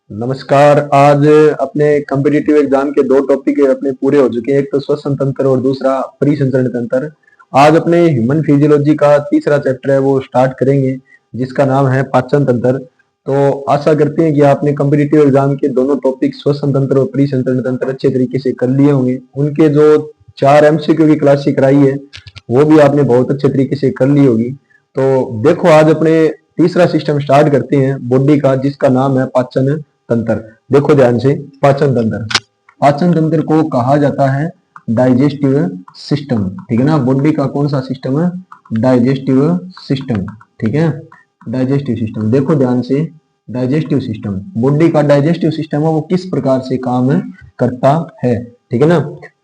नमस्कार। आज अपने कम्पिटिटिव एग्जाम के दो टॉपिक अपने पूरे हो चुके हैं, एक तो श्वसन तंत्र और दूसरा परिसंचरण तंत्र। आज अपने ह्यूमन फिजियोलॉजी का तीसरा चैप्टर है वो स्टार्ट करेंगे, जिसका नाम है पाचन तंत्र। तो आशा करते हैं कि आपने कम्पिटिटिव एग्जाम के दोनों टॉपिक श्वसन तंत्र और परिसंचरण तंत्र अच्छे तरीके से कर लिए होंगे। उनके जो 4 MCQ की क्लास कराई है वो भी आपने बहुत अच्छे तरीके से कर ली होगी। तो देखो, आज अपने तीसरा सिस्टम स्टार्ट करते हैं बॉडी का, जिसका नाम है पाचन तंत्र। देखो ध्यान से, पाचन तंत्र, पाचन तंत्र को कहा जाता है डाइजेस्टिव सिस्टम। ठीक है ना, बॉडी का कौन सा सिस्टम है? Digestive system. ठीक है, डाइजेस्टिव सिस्टम। देखो ध्यान से, डाइजेस्टिव सिस्टम, बॉडी का डाइजेस्टिव सिस्टम है वो किस प्रकार से काम करता है। ठीक है ना,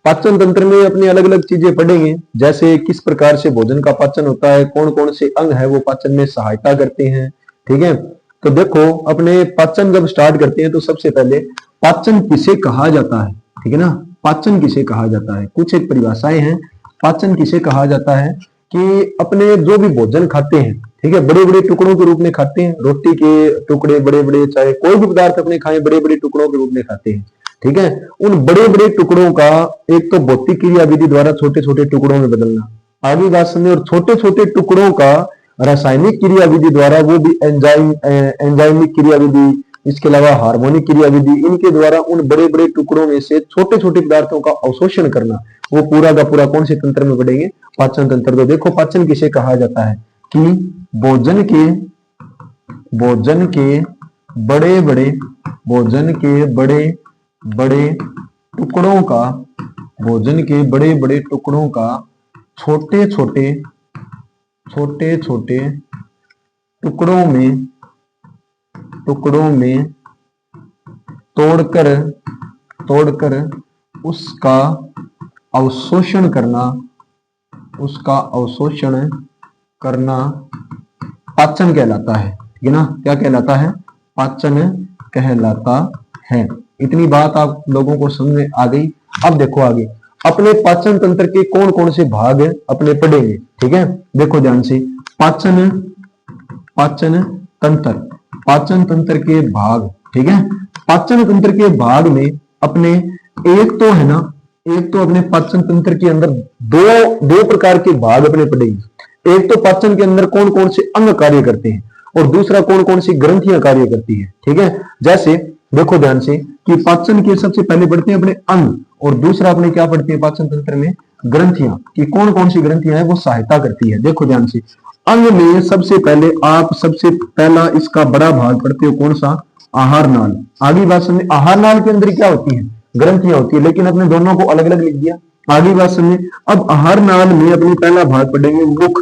पाचन तंत्र में अपनी अलग अलग चीजें पढ़ेंगे, जैसे किस प्रकार से भोजन का पाचन होता है, कौन कौन से अंग है वो पाचन में सहायता करते हैं। ठीक है, तो देखो अपने पाचन जब स्टार्ट करते हैं तो सबसे पहले पाचन किसे कहा जाता है। ठीक है ना, पाचन किसे कहा जाता है, कुछ एक परिभाषाएं हैं। पाचन किसे कहा जाता है कि अपने जो भी भोजन खाते हैं, ठीक है, बड़े बड़े टुकड़ों के रूप में खाते हैं, रोटी के टुकड़े बड़े बड़े, चाहे कोई भी पदार्थ अपने खाएं बड़े बड़े टुकड़ों के रूप में खाते हैं। ठीक है, उन बड़े बड़े टुकड़ों का एक तो भौतिक क्रिया विधि द्वारा छोटे छोटे टुकड़ों में बदलना, आगे बात समझे, और छोटे छोटे टुकड़ों का रासायनिक क्रिया विधि द्वारा, वो भी एंजाइमिक क्रिया विधि, इसके अलावा हार्मोनिक क्रिया विधि, इनके द्वारा उन बड़े बड़े टुकड़ों में से छोटे छोटे पदार्थों का अवशोषण करना, वो पूरा का पूरा कौन से तंत्र में पढ़ेंगे? पाचन तंत्र। तो देखो पाचन किसे कहा जाता है कि भोजन के बड़े बड़े टुकड़ों का, भोजन के बड़े बड़े टुकड़ों का छोटे छोटे टुकड़ों में तोड़कर उसका अवशोषण करना पाचन कहलाता है। ठीक है ना, क्या कहलाता है? पाचन कहलाता है। इतनी बात आप लोगों को समझ में आ गई। अब देखो आगे अपने पाचन तंत्र के कौन कौन से भाग अपने पढ़ेंगे। ठीक है, देखो ध्यान से, पाचन तंत्र के भाग। ठीक है, पाचन तंत्र के भाग में अपने एक तो अपने पाचन तंत्र के अंदर दो प्रकार के भाग अपने पढ़ेंगे। एक तो पाचन के अंदर कौन कौन से अंग कार्य करते हैं, और दूसरा कौन कौन सी ग्रंथियां कार्य करती है। ठीक है, जैसे देखो ध्यान से कि पाचन के सबसे पहले पढ़ते हैं अपने अंग, और दूसरा अपने क्या पढ़ते हैं पाचन तंत्र में? ग्रंथियां, कि कौन कौन सी ग्रंथियां हैं वो सहायता करती है। देखो ध्यान से, अंग में सबसे पहला इसका बड़ा भाग पढ़ते हो कौन सा? आहार नाल। आगे बात समझे, आहार नाल के अंदर क्या होती है? ग्रंथियां होती है, लेकिन अपने दोनों को अलग अलग लिख दिया। आगे बात समझे, अब आहार नाल में अपने पहला भाग पढ़ेंगे मुख,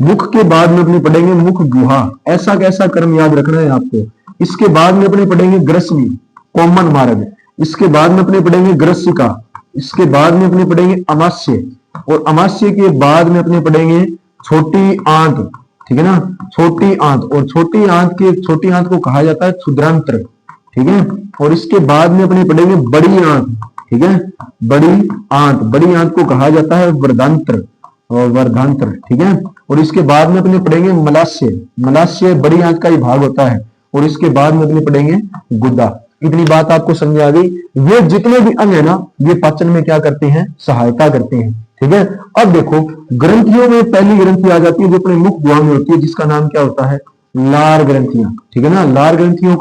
मुख के बाद में अपने पढ़ेंगे मुख गुहा। ऐसा कैसा कर्म याद रखना है आपको। इसके बाद में अपने पढ़ेंगे ग्रसनी, कोमन मार्ग। इसके बाद में अपने पढ़ेंगे ग्रसिका। इसके बाद में अपने पढ़ेंगे अमाशय, और अमाशय के बाद में अपने पढ़ेंगे छोटी आंत। ठीक है ना, छोटी आंत, और छोटी आंत को कहा जाता है क्षुद्रांत्र। ठीक है, और इसके बाद में अपने पढ़ेंगे बड़ी आंत। ठीक है, बड़ी आंत को कहा जाता है वर्धांत्र, वर्धांत्र। ठीक है, और इसके बाद में अपने पढ़ेंगे मलाशय बड़ी आंत का ही भाग होता है, और इसके बाद में अपने पढ़ेंगे गुदा। इतनी बात आपको समझ आ गई। ये जितने भी अंग है ना, ये पाचन में क्या करते हैं? सहायता करते हैं। ठीक है, अब देखो ग्रंथियों में पहली ग्रंथि आ जाती है जो अपने मुख गुहा में होती है, जिसका नाम क्या होता है? लार ग्रंथियां। ठीक है ना, लार ग्रंथियां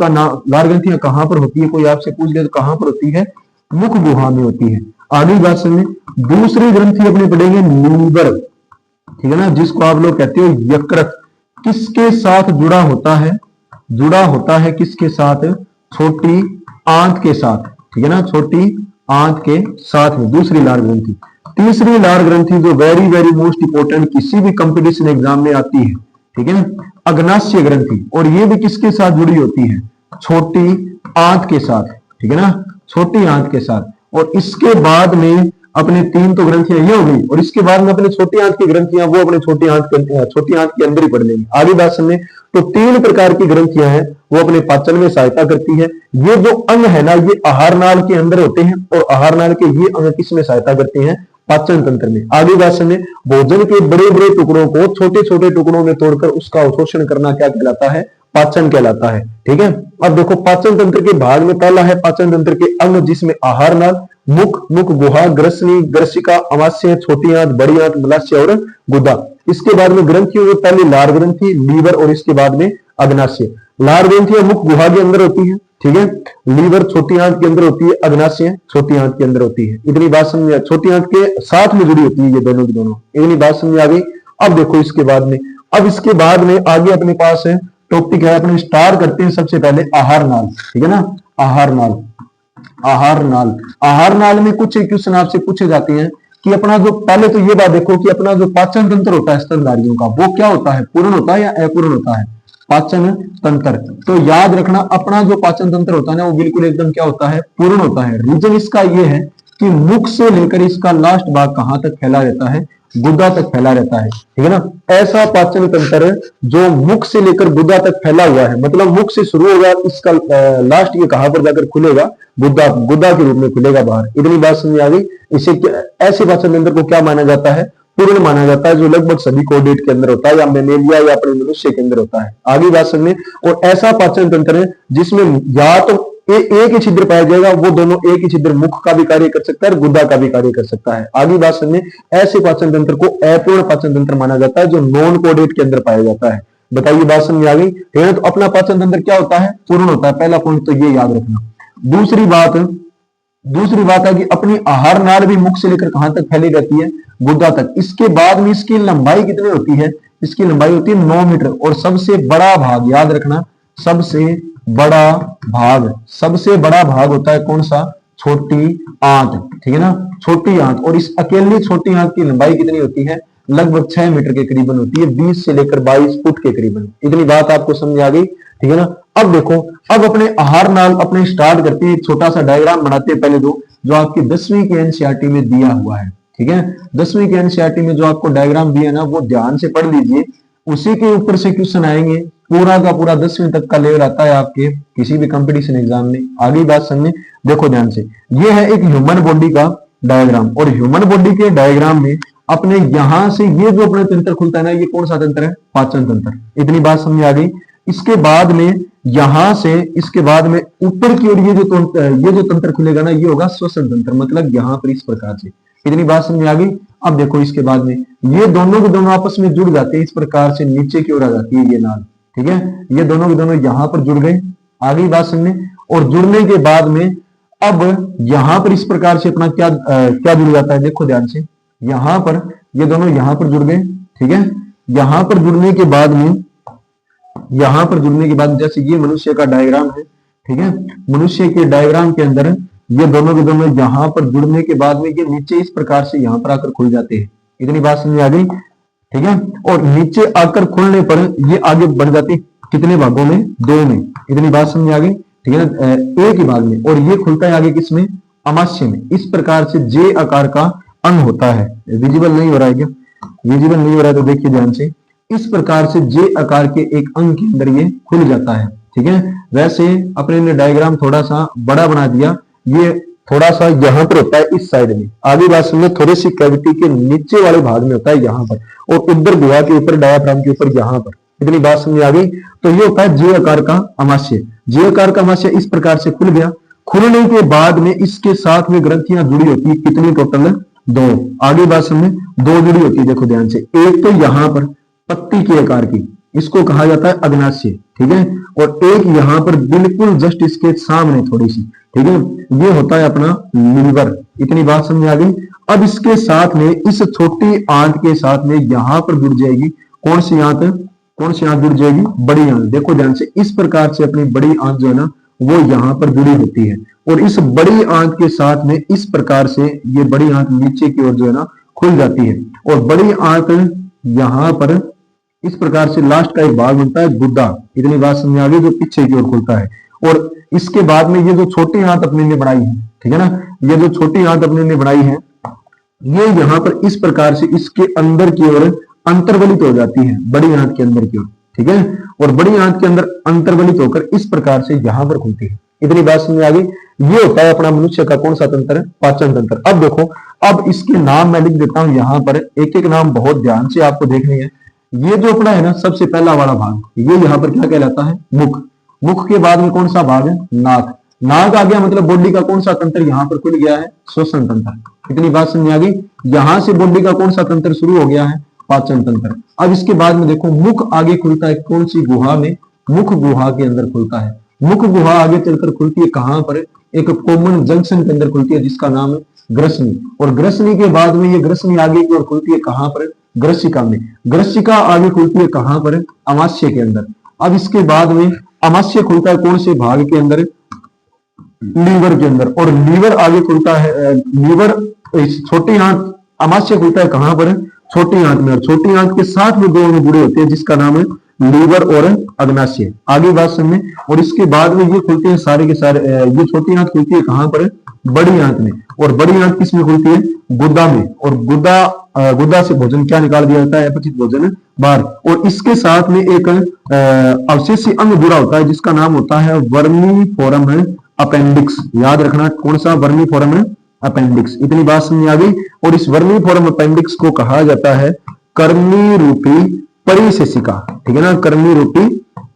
कहां पर होती है? कोई आपसे पूछ ले तो कहां पर होती है? मुख गुहा में होती है। आगे बात समझे, दूसरी ग्रंथि अपने पढ़ेंगे लीवर। ठीक है ना, जिसको आप लोग कहते हो यकृत। किसके साथ जुड़ा होता है? किसके साथ? छोटी आंत के साथ। ठीक है ना, छोटी आंत के साथ में दूसरी लार ग्रंथि। तीसरी लार ग्रंथि जो वेरी वेरी मोस्ट इंपोर्टेंट किसी भी कंपटीशन एग्जाम में आती है, ठीक है, अग्नाशय ग्रंथि, और ये भी किसके साथ जुड़ी होती है? छोटी आंत के साथ। ठीक है ना, छोटी आंत के साथ। और इसके बाद में अपने 3 तो ग्रंथियां ये हो गई, और इसके बाद में अपने छोटी आंत की ग्रंथियां वो अपने छोटी आंत के अंदर ही पढ़ लेंगे। आगे बात समझे, तो 3 प्रकार की ग्रंथियां हैं वो अपने पाचन में सहायता करती है। ये जो अंग है ना, ये आहार नाल के अंदर होते हैं, और आहार नाल के ये अंग किस में सहायता करते हैं? पाचन तंत्र में। आगे बात समझे, भोजन के बड़े बड़े टुकड़ों को छोटे छोटे टुकड़ों में तोड़कर उसका अवशोषण करना क्या कहलाता है? पाचन कहलाता है। ठीक है, अब देखो पाचन तंत्र के भाग में पहला है पाचन तंत्र के अंग, जिसमें आहार नाल, मुख, मुख गुहा, ग्रसनी, ग्रसिका, अमाशय, छोटी आंत, बड़ी आंत, मलाशय और गुदा। इसके बाद में ग्रंथियों में पहले लार ग्रंथि, लीवर और इसके बाद में अग्नाशय। लार ग्रंथि मुख गुहा के अंदर होती है। ठीक है, लीवर छोटी आंत के अंदर होती है, अग्नाशय छोटी आंत के अंदर होती है। इतनी बात समझ, छोटी आंत के साथ में जुड़ी होती है ये दोनों की दोनों। इतनी बात समझ आ गई। अब देखो इसके बाद में, अब इसके बाद में आगे अपने पास है टॉपिक है, अपने स्टार्ट करते हैं सबसे पहले आहार नाल। ठीक है ना, आहार नाल। आहार नाल, आहार नाल में कुछ क्वेश्चन आपसे पूछे जाते हैं कि अपना जो, पहले तो ये बात देखो कि अपना जो पाचन तंत्र होता है स्तनधारियों का, वो क्या होता है, पूर्ण होता है या अपूर्ण होता है, पाचन तंत्र। तो याद रखना अपना जो पाचन तंत्र होता है ना, वो बिल्कुल एकदम क्या होता है, पूर्ण होता है। रीजन इसका ये है कि मुख से लेकर इसका लास्ट भाग कहां तक फैला रहता है, गुदा तक फैला रहता है। ठीक है ना, ऐसा पाचन तंत्र जो मुख से लेकर गुदा तक फैला हुआ है, मतलब मुख से शुरू होगा, इसका लास्ट ये कहां पर जाकर खुलेगा, गुदा, गुदा के रूप में खुलेगा बाहर। इतनी बात समझ आ गई। इसे ऐसे पाचन तंत्र को क्या माना जाता है, पूर्ण माना जाता है, जो लगभग सभी कोडेट के अंदर होता है, या मेमेलिया या अपने मनुष्य के अंदर होता है। आगे बात समझे। और ऐसा पाचन तंत्र है जिसमें या तो एक ही छिद्र पाया जाएगा, वो दोनों एक ही छिद्र मुख का भी कार्य कर सकता है और गुदा का भी कार्य कर सकता है। आगे बात समझे। ऐसे पाचन तंत्र को अपूर्ण पाचन तंत्र माना जाता है, जो नॉन कोडेट के अंदर पाया जाता है। बताइए बात समझ आ गई। ठीक है, तो अपना पाचन तंत्र क्या होता है, पूर्ण होता है। पहला पॉइंट तो ये याद रखना। दूसरी बात है कि अपनी आहार नाल भी मुख से लेकर कहां तक फैली रहती है, गुदा तक। इसके बाद में इसकी लंबाई कितनी होती है, इसकी लंबाई होती है 9 मीटर। और सबसे बड़ा भाग याद रखना, सबसे बड़ा भाग होता है कौन सा, छोटी आंत। ठीक है ना, छोटी आंत। और इस अकेली छोटी आंत की लंबाई कितनी होती है, लगभग 6 मीटर के करीबन होती है, 20 से लेकर 22 फुट के करीबन। इतनी बात आपको समझ आ गई। ठीक है ना, अब देखो, अब अपने आहार नाल अपने स्टार्ट करते हैं, छोटा सा डायग्राम बनाते हैं पहले दो, जो आपकी 10वीं के एनसीईआरटी में दिया हुआ है। ठीक है, 10वीं के एनसीईआरटी में जो आपको डायग्राम दिया ना, वो ध्यान से पढ़ लीजिए, उसी के ऊपर से क्वेश्चन आएंगे। पूरा का पूरा 10वीं तक का लेवल आता है आपके किसी भी कंपटीशन एग्जाम में। आगे बात समझे, देखो ध्यान से। ये है एक ह्यूमन बॉडी का डायग्राम, और ह्यूमन बॉडी के डायग्राम में अपने यहां से ये जो अपना तंत्र खुलता है ना, ये कौन सा तंत्र है, पाचन तंत्र। इतनी बात समझ आ गई। इसके बाद में यहां से, इसके बाद में ऊपर की ओर ये जो तंत्र खुलेगा ना, ये होगा श्वसन तंत्र, मतलब यहां पर इस प्रकार से। इतनी बात समझ आ गई। अब देखो इसके बाद में ये दोनों के दोनों आपस में जुड़ जाते हैं, इस प्रकार से नीचे की ओर आ जाती है ये नाल। ठीक है, ये दोनों के दोनों यहां पर जुड़ गए। आगे बात समझे। और जुड़ने के बाद में अब यहां पर इस प्रकार से अपना क्या जुड़ जाता है, देखो ध्यान से। यहां पर ये दोनों यहां पर जुड़ गए। ठीक है, यहां पर जुड़ने के बाद में, यहां पर जुड़ने के बाद, जैसे ये मनुष्य का डायग्राम है। ठीक है, मनुष्य के डायग्राम के अंदर ये दोनों के दोनों यहां पर जुड़ने के बाद में ये नीचे इस प्रकार से यहां पर आकर खुल जाते हैं। इतनी बात समझ आ गई। ठीक है, और नीचे आकर खुलने पर ये आगे बढ़ जाती है, कितने भागों में, 2 में। इतनी बात समझ आ गई। ठीक है, एक ही भाग में। और ये खुलता है आगे किसमें, अमाशय में। इस प्रकार से जे आकार का अंग होता है। विजिबल नहीं हो रहा है क्या, विजिबल नहीं हो रहा है तो देखिए ध्यान से। इस प्रकार से जे आकार के एक अंग के अंदर ये खुल जाता है। ठीक है, वैसे अपने ने डायग्राम थोड़ा सा बड़ा बना दिया, ये थोड़ा सा यहाँ पर होता है इस साइड में। आगे बात सुनिए, थोड़ी सी कैविटी के नीचे वाले भाग में होता है यहाँ पर, और उधर गुहा के ऊपर, डायाफ्राम के ऊपर यहाँ पर। इतनी बात समझ आ गई। तो ये होता है जे आकार का अमाशय। जे आकार का अमाशय इस प्रकार से खुल गया। खुलने के बाद में इसके साथ में ग्रंथियां जुड़ी होती है, कितनी, टोटल 2। आगे बात समझे, 2 जुड़ी होती है। देखो ध्यान से, एक तो यहाँ पर पत्ती के आकार की, इसको कहा जाता है अग्नाशय। ठीक है, और एक यहाँ पर बिल्कुल जस्ट इसके सामने थोड़ी सी। ठीक है, ये होता है अपना लीवर। इतनी बात समझ आ गई। अब इसके साथ में, इस छोटी आंत के साथ में यहां पर जुड़ जाएगी कौन सी आंत, कौन सी आंत जुड़ जाएगी, बड़ी आंत। देखो ध्यान से, इस प्रकार से अपनी बड़ी आंत जो है ना, वो यहां पर जुड़ी होती है। और इस बड़ी आंत के साथ में इस प्रकार से ये बड़ी आंत नीचे की ओर जो है ना खुल जाती है। और बड़ी आंत यहां पर इस प्रकार से लास्ट का एक भाग बनता है गुदा। इतनी बात समझ आ गई, जो पीछे की ओर खुलता है। और इसके बाद में ये जो छोटी आंत अपने ने बनाई है, ठीक है ना, ये जो छोटी आंत अपने ने बनाई है, ये यहां पर इस प्रकार से इसके अंदर की ओर अंतर्वलित हो जाती है, बड़ी आंत के अंदर की ओर। ठीक है, और बड़ी आंत के अंदर अंतर्वलित होकर इस प्रकार से यहां पर खुलती है। इतनी बात समझ आ गई। ये होता है अपना मनुष्य का कौन सा तंत्र, पाचन तंत्र। अब देखो, अब इसके नाम मैं लिख देता हूं यहां पर, एक एक नाम बहुत ध्यान से आपको देखनी है। ये जो अपना है ना सबसे पहला वाला भाग, ये यहाँ पर क्या कहलाता है, मुख। मुख के बाद में कौन सा भाग है, नाक। नाक आ गया मतलब बॉडी का कौन सा तंत्र यहाँ पर खुल गया है, श्वसन तंत्र। इतनी बात समझ आ गई। यहां से बॉडी का कौन सा तंत्र शुरू हो गया है, पाचन तंत्र। अब इसके बाद में देखो मुख आगे खुलता है कौन सी गुहा में, मुख गुहा के अंदर खुलता है। मुख गुहा आगे चलकर खुलती है कहां पर, एक कॉमन जंक्शन के अंदर खुलती है जिसका नाम है ग्रसनी। और ग्रसनी के बाद में ये ग्रसनी आगे की ओर खुलती है कहां पर, ग्रसिका में। ग्रसिका आगे खुलती है कहां पर, अमाशय के अंदर। अब इसके बाद में अमाशय खुलता है कौन से भाग के अंदर, लीवर के अंदर। और लीवर आगे खुलता है, लीवर छोटी आंत, अमाशय खुलता है कहां पर, छोटी आंत में। और छोटी आंत के साथ में दो अंग जुड़े होते हैं जिसका नाम है लीवर और अग्नाशय। आगे बात समझे। और इसके बाद में ये खुलते हैं सारे के सारे, ये छोटी आंत खुलती है कहां पर, बड़ी आंत में। और बड़ी आंत किस में खुलती है, गुदा में। और गुदा से भोजन क्या निकाल दिया जाता है, अपचित भोजन बाहर। और इसके साथ में एक अवशेषी अंग जुड़ा होता है जिसका नाम होता है वर्मीफोरम अपेंडिक्स। याद रखना कौन सा, वर्मीफोरम अपेंडिक्स। इतनी बात समझ आ गई। और इस वर्मीफोरम अपेंडिक्स को कहा जाता है कर्मी रूपी परिशेषिका, ठीक है ना, कर्मी रूपी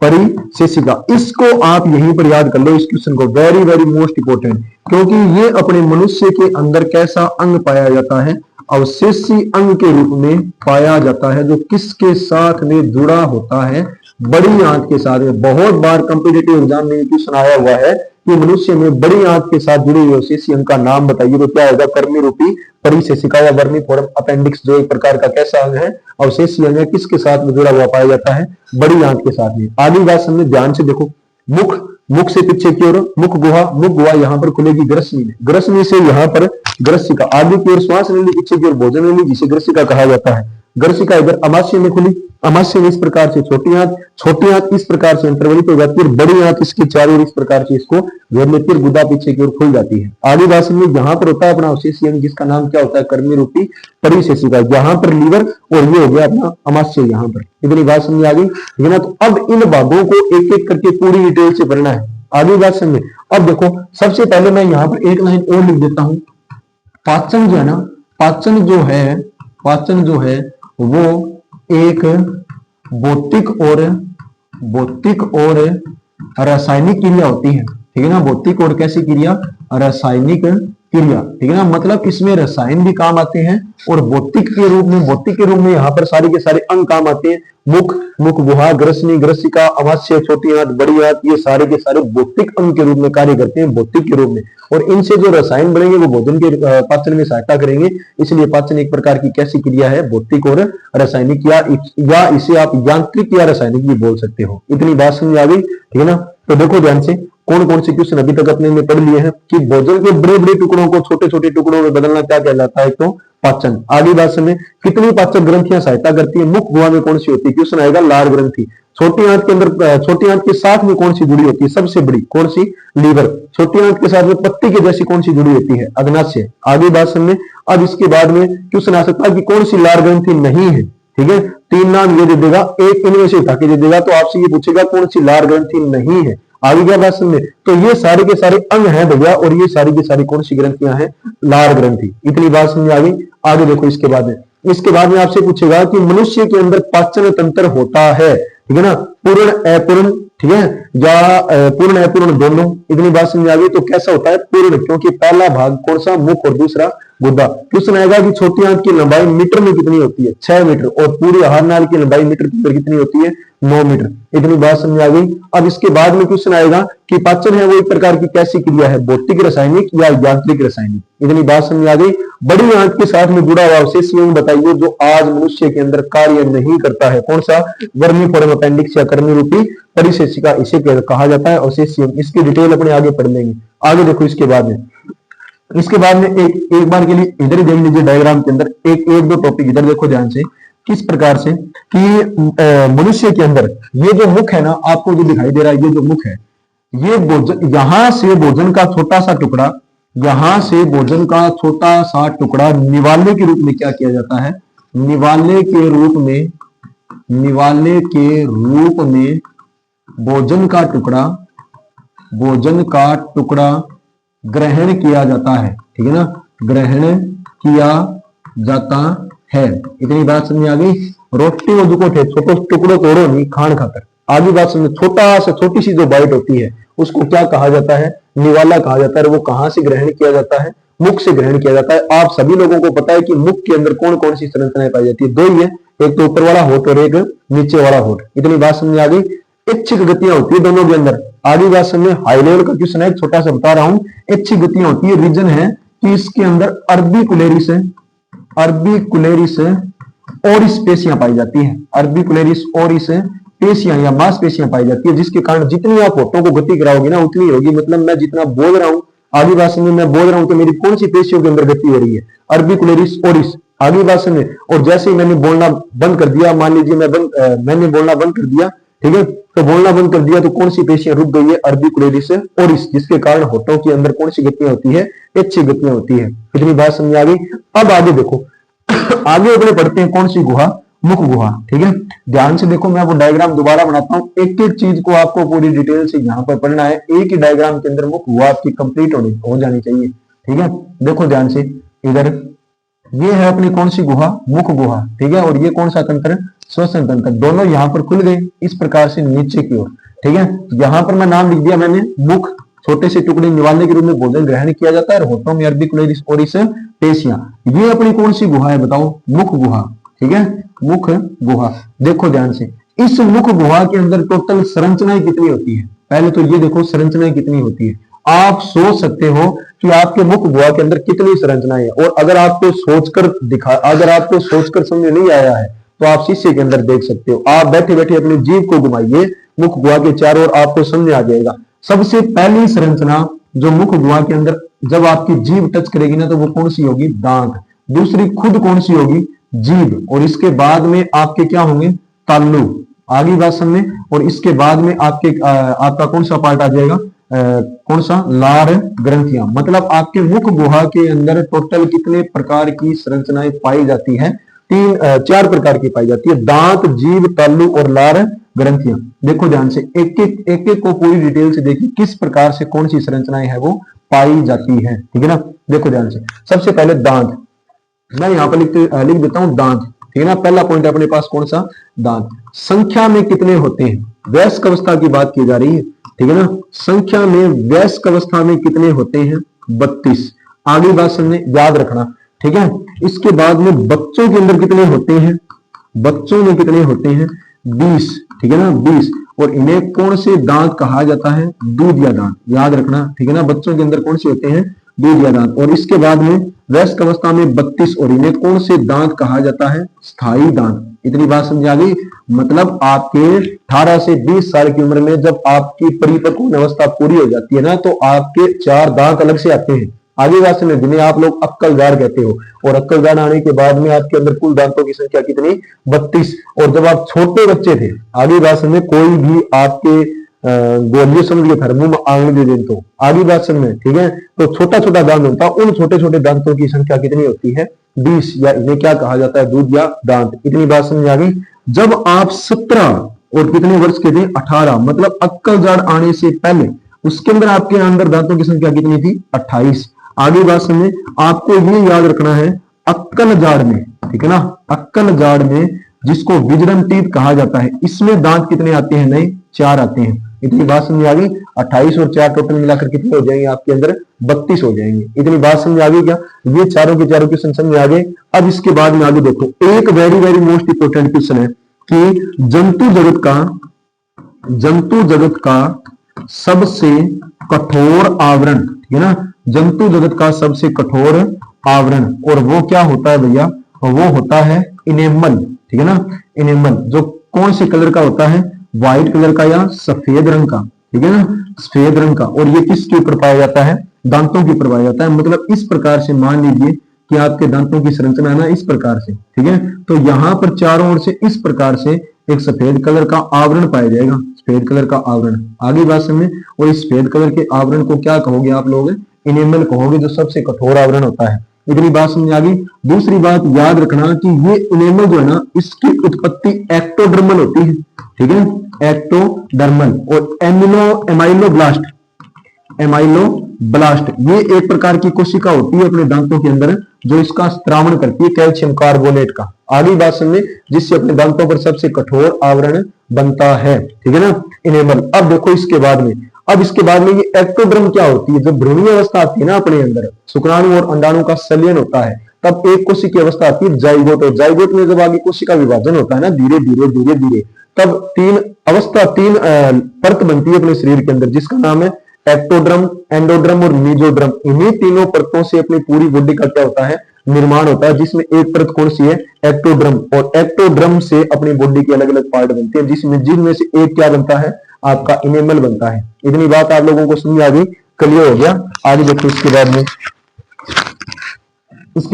परिशेषिका। इसको आप यहीं पर याद कर लो इस क्वेश्चन को, वेरी वेरी मोस्ट इंपोर्टेंट। क्योंकि ये अपने मनुष्य के अंदर कैसा अंग पाया जाता है, अवशेषी अंग के रूप में पाया जाता है, जो किसके साथ में जुड़ा होता है, बड़ी आंत के साथ में। बहुत बार कॉम्पिटिटिव एग्जाम में क्वेश्चन आया हुआ है कि मनुष्य में बड़ी आंत के साथ जुड़े हुए अवशेषी अंग का नाम बताइए, तो क्या होगा, कर्मी रूपी परिशेषिका या वर्मीफोरम अपेंडिक्स, जो एक प्रकार का कैसा अंग है, अवशेषी अंग है, किसके साथ में जुड़ा हुआ पाया जाता है, बड़ी आंत के साथ में। आगे बात समझे ध्यान से देखो। मुख, मुख से पीछे की ओर मुख गुहा, मुख गुहा यहाँ पर खुलेगी ग्रसनी में, ग्रसनी से यहाँ पर ग्रसिका। आगे की ओर श्वास नली, पीछे की ओर भोजन नली, जिसे ग्रसिका कहा जाता है। ग्रसिका इधर अमाशय में खुली, अमाशय में इस प्रकार से छोटी आंत, छोटी आंत इस प्रकार से अंतर्वलित हो जाती है, बड़ी आंत इसके चारों ओर इस प्रकार से इसको घेर लेती है, गुदा पीछे की ओर खुल जाती है। आगे बात में यहाँ पर होता है अपना अवशेषी अंग जिसका नाम क्या होता है, कर्मी रूपी परिशेषिका। यहाँ पर लीवर और ये हो गया अपना अमाशय यहाँ पर। इतनी बात समझ आ गई, ठीक है ना। तो अब इन भागों को एक एक करके पूरी डिटेल से पढ़ना है। आगे बात समझे। अब देखो सबसे पहले मैं यहाँ पर एक लाइन और लिख देता हूं। पाचन जो है ना, पाचन जो है, पाचन जो है वो एक भौतिक और रासायनिक क्रिया होती है, ठीक है ना। भौतिक और कैसी क्रिया, रासायनिक क्रिया, ठीक है ना। मतलब इसमें रसायन भी काम आते हैं और भौतिक के रूप में यहाँ पर सारे के सारे अंग काम आते हैं। मुख, मुख गुहा, ग्रसनी, ग्रसिका, अमाशय, छोटी आंत, बड़ी आंत, ये सारे के सारे भौतिक अंग के रूप में कार्य करते हैं, भौतिक के रूप में। और इनसे जो रसायन बनेंगे वो भोजन के पाचन में सहायता करेंगे। इसलिए पाचन एक प्रकार की कैसी क्रिया है, भौतिक और रासायनिक, या इसे आप यांत्रिक या रासायनिक भी बोल सकते हो। इतनी बात समझ आ गई, ठीक है ना। तो देखो ध्यान से, कौन कौन से क्वेश्चन अभी तक अपने में पढ़ लिए हैं कि भोजन के बड़े बड़े टुकड़ों को छोटे छोटे टुकड़ों में बदलना क्या कहलाता है, तो पाचन। आगे बात में कितनी पाचक ग्रंथियां सहायता करती है, मुख गुहा में कौन सी होती है, क्वेश्चन आएगा लार ग्रंथि। छोटी आंत के अंदर, छोटी आंत के साथ में कौन सी जुड़ी होती है, सबसे बड़ी कौन सी, लीवर। छोटी आंत के साथ में पत्ती के जैसी कौन सी जुड़ी होती है, अग्नाशय। आगे बात में। अब इसके बाद में क्वेश्चन आ सकता है कि कौन सी लार ग्रंथि नहीं है, ठीक है। तीन नाम ये दे देगा, एक इनमें से उठा के दे देगा, तो आपसे ये पूछेगा कौन सी लार ग्रंथि नहीं है। आगे क्या बात समझे। तो ये सारे के सारे अंग हैं भैया, और ये सारी की सारी कौन सी ग्रंथियां हैं, लार ग्रंथि। इतनी बात समझ आ गई। आगे देखो इसके बाद में आपसे पूछेगा कि मनुष्य के अंदर पाचन तंत्र होता है, ठीक है ना, पूर्ण अपूर्ण, ठीक है, या पूर्ण अपूर्ण दोनों। इतनी बात समझ आ गई। तो कैसा होता है, पूर्ण, क्योंकि पहला भाग कौन सा, मुख, और दूसरा गुदा। क्वेश्चन आएगा कि छोटी आंत की लंबाई मीटर में कितनी होती है, 6 मीटर, और पूरी आहार नाल की लंबाई मीटर के अंदर कितनी होती है, 9 मीटर। इतनी बात समझ आ गई। अब इसके बाद में क्वेश्चन आएगा कि पाचन है वो एक प्रकार की कैसी क्रिया है, भौतिक रासायनिक या यांत्रिक रासायनिक। इतनी बात समझ आ गई। बड़ी आंत के साथ में जुड़ा हुआ अवशेषी अंग बताइए जो आज मनुष्य के अंदर कार्य नहीं करता है, कौन सा, वर्मीफोरम अपेंडिक्स या कर्मी रूपी परिशेषिका, इसे कहा जाता है अवशेषी अंग। इसकी डिटेल अपने आगे पढ़ लेंगे। आगे देखो इसके बाद में एक बार के लिए इधर ही देख लीजिए डायग्राम के अंदर, एक दो टॉपिक इधर देखो ध्यान से, किस प्रकार से कि मनुष्य के अंदर ये जो मुख है ना, आपको जो दिखाई दे रहा है, ये जो मुख है, ये भोजन, यहां से भोजन का छोटा सा टुकड़ा, यहां से भोजन का छोटा सा टुकड़ा निवाले के रूप में क्या किया जाता है, निवाले के रूप में भोजन का टुकड़ा ग्रहण किया जाता है, ठीक है ना, ग्रहण किया जाता है। इतनी बात समझ आ गई। रोटी वो दुको थे छोटो टुकड़ो तोड़ो नहीं खान खातर। आगे बात समझो, छोटा सा छोटी सी जो बाइट होती है उसको क्या कहा जाता है, निवाला कहा जाता है। वो कहां से ग्रहण किया जाता है, मुख से ग्रहण किया जाता है। आप सभी लोगों को पता है कि मुख के अंदर कौन कौन सी संरचनाएं पाई जाती है, दो ही है, एक तो ऊपर वाला होठ और एक नीचे वाला होठ। इतनी बात समझ आ गई। इच्छिक गतियां होती है दोनों के अंदर। आगे बात समझे, हाई लेवल का क्वेश्चन है, छोटा सा बता रहा हूं। इच्छिक गतियां होती है, रीजन है कि इसके अंदर अर्बिकुलेरिस है, अर्बिकुलेरिस ओरिस पेशियां पाई जाती है। अर्बिकुलेरिस ओरिस पेशियां या मांसपेशियां पाई जाती है, जिसके कारण जितनी आप होठों को गति कराओगे ना उतनी होगी। मतलब मैं जितना बोल रहा हूं, आगे भाषण में मैं बोल रहा हूं तो मेरी कौन सी पेशियों के अंदर गति हो रही है, अर्बिकुलेरिस ओरिस। आगे भाषण में, और जैसे ही मैंने बोलना बंद कर दिया, मान लीजिए मैंने बोलना बंद कर दिया, ठीक है, तो बोलना बंद कर दिया तो कौन सी पेशियां रुक गई है, अर्बिकुलेरिस ओरिस, जिसके कारण होठों के अंदर कौन सी गतियां होती है, अच्छी गतियां होती है। इतनी बात समझ आ गई। अब आगे देखो, आगे अगले पढ़ते हैं कौन सी गुहा, मुख गुहा। ठीक है, ध्यान से देखो, मैं वो डायग्राम दोबारा बनाता हूं। एक एक चीज को आपको पूरी डिटेल से यहां पर पढ़ना है। एक ही डायग्राम के अंदर मुख गुहा आपकी कंप्लीट हो जानी चाहिए। ठीक है, देखो ध्यान से, इधर ये है अपनी कौन सी गुहा, मुख गुहा। ठीक है, और ये कौन सा तंत्र, श्वसन तंत्र। दोनों यहां पर खुल गए इस प्रकार से नीचे की ओर। ठीक है, यहां पर मैं नाम लिख दिया मैंने, मुख, छोटे से टुकड़े निवाले के रूप में भोजन ग्रहण किया जाता है, और होठों में अर्बिकुलेरिस ओरिस पेशियां। ये अपनी कौन सी गुहा है बताओ, मुख गुहा। ठीक है, मुख गुहा। देखो ध्यान से, इस मुख गुहा के अंदर टोटल संरचनाएं कितनी होती है, पहले तो ये देखो संरचनाएं कितनी होती है। आप सोच सकते हो कि आपके मुख गुहा के अंदर कितनी संरचनाएं है, और अगर आपको सोचकर समझ नहीं आया है तो आप शीशे के अंदर देख सकते हो। आप बैठे बैठे अपनी जीभ को घुमाइए मुख गुहा के चारों ओर, आपको समझ आ जाएगा। सबसे पहली संरचना जो मुख गुहा के अंदर जब आपकी जीभ टच करेगी ना, तो वो कौन सी होगी, दांत। दूसरी खुद कौन सी होगी, जीभ। और इसके बाद में आपके क्या होंगे, तालु। आगे बात समझे, और इसके बाद में आपका कौन सा पार्ट आ जाएगा, कौन सा, लार ग्रंथियां। मतलब आपके मुख गुहा के अंदर टोटल कितने प्रकार की संरचनाएं पाई जाती है, चार प्रकार की पाई जाती है, दांत, जीभ, तालु और लार ग्रंथियां। देखो ध्यान से, एक एक को पूरी डिटेल से देखिए किस प्रकार से कौन सी संरचनाएं है वो पाई जाती है। ठीक है ना, देखो ध्यान से। सबसे पहले दांत, मैं यहां पर लिख देता हूं दांत। ठीक है ना, पहला पॉइंट अपने पास कौन सा, दांत। संख्या में कितने होते हैं, वयस्क अवस्था की बात की जा रही है। ठीक है ना, संख्या में वयस्क अवस्था में कितने होते हैं, 32। आगे बात समझे, याद रखना। ठीक है, इसके बाद में बच्चों के अंदर कितने होते हैं, बच्चों में कितने होते हैं, 20। ठीक है ना, 20। और इन्हें कौन से दांत कहा जाता है, दूधिया दांत। याद रखना। ठीक है ना, बच्चों के अंदर कौन से होते हैं, दूधिया दांत। और इसके बाद में वयस्क अवस्था में 32, और इन्हें कौन से दांत कहा जाता है, स्थायी दांत। इतनी बात समझ आ गई। मतलब आपके 18 से 20 साल की उम्र में जब आपकी परिपक्व अवस्था पूरी हो जाती है ना, तो आपके 4 दांत अलग से आते हैं। आगे बात समझ, जिन्हें आप लोग अक्कलदार कहते हो। और अक्कलदार आने के बाद में आपके अंदर कुल दांतों की संख्या कितनी, 32। और जब आप छोटे बच्चे थे, आगे बात समझ, कोई भी आपके गोलियों समझ के मुंह में आंगली दे तो आगे बात समझ। ठीक है, तो छोटा छोटा दांत होता है, उन छोटे छोटे दांतों की संख्या कितनी होती है, 20, या इन्हें क्या कहा जाता है, दूध या दांत। इतनी बात समझ आ गई। जब आप 17 और कितने वर्ष के थे, 18, मतलब अक्कलदार आने से पहले, उसके अंदर आपके अंदर दांतों की संख्या कितनी थी, 28। आगे बात समझे, आपको ये याद रखना है, अक्कल जाड़ में, ठीक है ना, अक्कल जाड़ में जिसको विजडम टीथ कहा जाता है, इसमें दांत कितने आते हैं, नए 4 आते हैं। इतनी बात समझ आ गई। 28 और 4 टोटल मिलाकर कितने हो जाएंगे आपके अंदर, 32 हो जाएंगे। इतनी बात समझ आ गई क्या, ये चारों के चारों क्वेश्चन समझ आ गए। अब इसके बाद में आगे देखो, एक very very most important question है कि जंतु जगत का सबसे कठोर आवरण, ठीक है ना, जंतु जगत का सबसे कठोर आवरण, और वो क्या होता है भैया, वो होता है इनेमल। ठीक है ना, इनेमल जो कौन से कलर का होता है, व्हाइट कलर का या सफेद रंग का। ठीक है ना, सफेद रंग का। और ये किसके ऊपर पाया जाता है, दांतों के ऊपर पाया जाता है। मतलब इस प्रकार से मान लीजिए कि आपके दांतों की संरचना है ना, इस प्रकार से। ठीक है, तो यहां पर चारों ओर से इस प्रकार से एक सफेद कलर का आवरण पाया जाएगा, सफेद कलर का आवरण। आगे बात समझे, और इस सफेद कलर के आवरण को क्या कहोगे आप लोग, इनेमल कहोगे, जो सबसे कठोर आवरण होता है। इतनी बात समझ आ गई। दूसरी बात याद रखना कि ये इनेमल जो है ना, इसकी उत्पत्ति एक्टोडर्मल होती है। ठीक है, एक्टोडर्मल। और एमाइलोब्लास्ट ये एक प्रकार की कोशिका होती है अपने दांतों के अंदर, जो इसका स्त्रावण करती है कैल्शियम कार्बोनेट का। आगे बात समझे, जिससे अपने दांतों पर सबसे कठोर आवरण बनता है, ठीक है ना, इनेमल। अब देखो इसके बाद में, अब इसके बाद में ये एक्टोडर्म क्या होती है, जब भ्रूणीय अवस्था आती है ना अपने अंदर, शुक्राणु और अंडाणु का संलयन होता है, तब एक कोशिकीय अवस्था आती है जाइगोट, और जाइगोट में जब आगे कोशिका विभाजन होता है ना धीरे धीरे धीरे धीरे, तब तीन परत बनती है अपने शरीर के अंदर, जिसका नाम है एक्टोड्रम, एंडोड्रम और मीजोड्रम। इन्हीं तीनों परतों से अपनी पूरी बॉडी का क्या होता है, निर्माण होता है, जिसमें एक परत कौन सी है, एक्टोड्रम, और एक्टोड्रम से अपनी बॉडी के अलग अलग पार्ट बनते हैं, जिनमें से एक क्या बनता है, आपका इनेमल बनता है। इतनी बात आप लोगों को समझ आ गई, क्लियर हो गया। आगे देखो इसके